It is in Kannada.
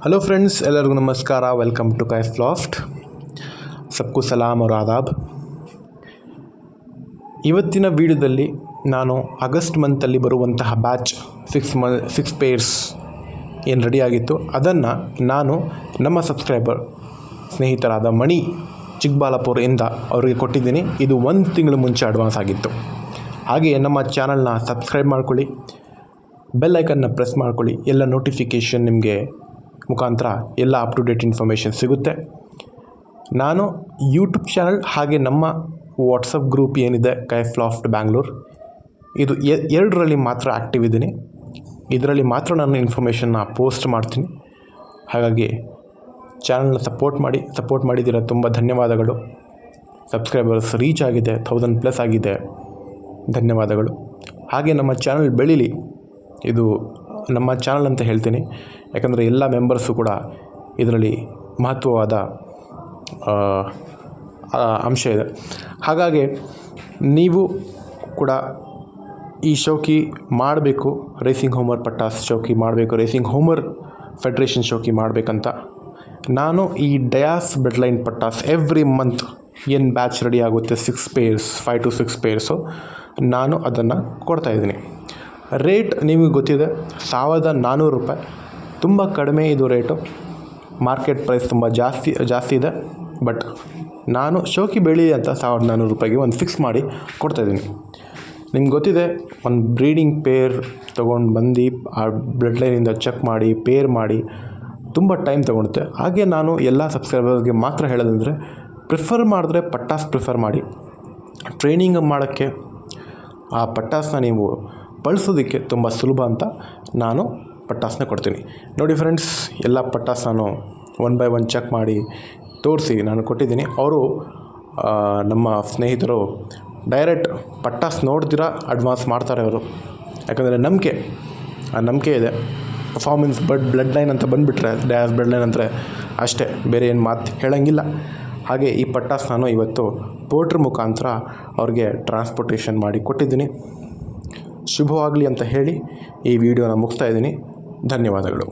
हेलो फ्रेंड्स ಎಲ್ಲರಿಗೂ ನಮಸ್ಕಾರ ವೆಲ್ಕಮ್ ಟು ಕೈಫ್ ಲಾಫ್ಟ್ सबको ಸಲಾಮ್ और ಆದಾಬ್ ಇವತ್ತಿನ ವಿಡಿಯೋದಲ್ಲಿ ನಾನು ಆಗಸ್ಟ್ ಮಂತಲ್ಲಿ ಬರುವಂತಹ ಬ್ಯಾಚ್ 6 ಪೇರ್ಸ್ ಏನು ರೆಡಿ ಆಗಿತ್ತು ಅದನ್ನು ನಾನು ನಮ್ಮ ಸಬ್ಸ್ಕ್ರೈಬರ್ ಸ್ನೇಹಿತರಾದ ಮಣಿ ಚಿಕ್ಕಬಾಲಾಪುರ ಇಂದ ಅವರಿಗೆ ಕೊಟ್ಟಿದ್ದೀನಿ. ಇದು 1 ತಿಂಗಳು ಮುಂಚೆ ಅಡ್ವಾನ್ಸ್ ಆಗಿತ್ತು. ಹಾಗೆ ನಮ್ಮ ಚಾನಲ್ನ ಸಬ್ಸ್ಕ್ರೈಬ್ ಮಾಡ್ಕೊಳ್ಳಿ, ಬೆಲ್ ಐಕನ್ನ ಪ್ರೆಸ್ ಮಾಡ್ಕೊಳ್ಳಿ. ಎಲ್ಲ ನೋಟಿಫಿಕೇಷನ್ ನಿಮಗೆ ಮುಖಾಂತರ ಎಲ್ಲ ಅಪ್ ಟು ಡೇಟ್ ಇನ್ಫಾರ್ಮೇಷನ್ ಸಿಗುತ್ತೆ. ನಾನು ಯೂಟ್ಯೂಬ್ ಚಾನಲ್ ಹಾಗೆ ನಮ್ಮ ವಾಟ್ಸಪ್ ಗ್ರೂಪ್ ಏನಿದೆ ಕೈಫ್ ಲಾಫ್ಟ್ ಬ್ಯಾಂಗ್ಳೂರ್, ಇದು ಎರಡರಲ್ಲಿ ಮಾತ್ರ ಆ್ಯಕ್ಟಿವ್ ಇದ್ದೀನಿ. ಇದರಲ್ಲಿ ಮಾತ್ರ ನಾನು ಇನ್ಫಾರ್ಮೇಷನ್ನ ಪೋಸ್ಟ್ ಮಾಡ್ತೀನಿ. ಹಾಗಾಗಿ ಚಾನಲ್ನ ಸಪೋರ್ಟ್ ಮಾಡಿದ್ದೀರ, ತುಂಬ ಧನ್ಯವಾದಗಳು. ಸಬ್ಸ್ಕ್ರೈಬರ್ಸ್ ರೀಚ್ ಆಗಿದೆ, 1000+ ಆಗಿದೆ, ಧನ್ಯವಾದಗಳು. ಹಾಗೆ ನಮ್ಮ ಚಾನಲ್ ಬೆಳೀಲಿ, ಇದು ನಮ್ಮ ಚಾನಲ್ ಅಂತ ಹೇಳ್ತೀನಿ, ಯಾಕಂದರೆ ಎಲ್ಲ ಮೆಂಬರ್ಸು ಕೂಡ ಇದರಲ್ಲಿ ಮಹತ್ವವಾದ ಅಂಶ ಇದೆ. ಹಾಗಾಗಿ ನೀವು ಕೂಡ ಈ ಶೌಕಿ ಮಾಡಬೇಕು, ರೇಸಿಂಗ್ ಹೋಮರ್ ಪಟ್ಟಾಸ್ ಶೌಕಿ ಮಾಡಬೇಕು, ರೇಸಿಂಗ್ ಹೋಮರ್ ಫೆಡ್ರೇಷನ್ ಶೌಕಿ ಮಾಡಬೇಕಂತ ನಾನು ಈ ಡಯಾಸ್ ಬ್ಲಡ್ಲೈನ್ ಪಟ್ಟಾಸ್ ಎವ್ರಿ ಮಂತ್ ಏನು ಬ್ಯಾಚ್ ರೆಡಿ ಆಗುತ್ತೆ 6 ಪೇರ್ಸ್ 5 to 6 ಪೇರ್ಸು ನಾನು ಅದನ್ನು ಕೊಡ್ತಾಯಿದ್ದೀನಿ. ರೇಟ್ ನಿಮಗೆ ಗೊತ್ತಿದೆ, 1400 ರೂಪಾಯಿ, ತುಂಬ ಕಡಿಮೆ ಇದು ರೇಟು. ಮಾರ್ಕೆಟ್ ಪ್ರೈಸ್ ತುಂಬ ಜಾಸ್ತಿ ಇದೆ. ಬಟ್ ನಾನು ಶೋಕಿ ಬೆಳಿ ಅಂತ 1400 ರೂಪಾಯಿಗೆ ಒಂದು ಫಿಕ್ಸ್ ಮಾಡಿ ಕೊಡ್ತಾಯಿದ್ದೀನಿ. ನಿಮ್ಗೆ ಗೊತ್ತಿದೆ, ಒಂದು ಬ್ರೀಡಿಂಗ್ ಪೇರ್ ತೊಗೊಂಡು ಬಂದು ಆ ಬ್ಲಡ್ ಲೈನಿಂದ ಚೆಕ್ ಮಾಡಿ ಪೇರ್ ಮಾಡಿ ತುಂಬ ಟೈಮ್ ತೊಗೊಳುತ್ತೆ. ಹಾಗೆ ನಾನು ಎಲ್ಲ ಸಬ್ಸ್ಕ್ರೈಬರ್ಗೆ ಮಾತ್ರ ಹೇಳೋದಂದರೆ, ಪ್ರಿಫರ್ ಮಾಡಿದ್ರೆ ಪಟ್ಟಾಸ್ ಪ್ರಿಫರ್ ಮಾಡಿ. ಟ್ರೈನಿಂಗ್ ಮಾಡೋಕ್ಕೆ ಆ ಪಟ್ಟಾಸನ್ನ ನೀವು ಬಳಸೋದಕ್ಕೆ ತುಂಬ ಸುಲಭ ಅಂತ ನಾನು ಪಟ್ಟಾಸನ್ನ ಕೊಡ್ತೀನಿ. ನೋಡಿ ಫ್ರೆಂಡ್ಸ್, ಎಲ್ಲ ಪಟ್ಟಾಸ್ ನಾನು 1 by 1 ಚೆಕ್ ಮಾಡಿ ತೋರಿಸಿ ನಾನು ಕೊಟ್ಟಿದ್ದೀನಿ. ಅವರು ನಮ್ಮ ಸ್ನೇಹಿತರು ಡೈರೆಕ್ಟ್ ಪಟ್ಟಾಸ್ ನೋಡ್ದಿರ ಅಡ್ವಾನ್ಸ್ ಮಾಡ್ತಾರೆ ಅವರು, ಯಾಕಂದರೆ ನಂಬಿಕೆ ಇದೆ. ಪರ್ಫಾರ್ಮೆನ್ಸ್ ಬ್ಲಡ್ ಲೈನ್ ಅಂತ ಬಂದುಬಿಟ್ರೆ ಡ್ಯಾಸ್ ಬ್ಲಡ್ ಲೈನ್ ಅಂದರೆ ಅಷ್ಟೇ, ಬೇರೆ ಏನು ಮಾತು ಹೇಳೋಂಗಿಲ್ಲ. ಹಾಗೆ ಈ ಪಟ್ಟಾಸ್ ನಾನು ಇವತ್ತು ಪೋರ್ಟ್ರ್ ಮುಖಾಂತರ ಅವ್ರಿಗೆ ಟ್ರಾನ್ಸ್ಪೋರ್ಟೇಷನ್ ಮಾಡಿ ಕೊಟ್ಟಿದ್ದೀನಿ. ಶುಭವಾಗಲಿ ಅಂತ ಹೇಳಿ ಈ ವಿಡಿಯೋನ ಮುಗಿಸ್ತಾ ಇದ್ದೀನಿ. ಧನ್ಯವಾದಗಳು.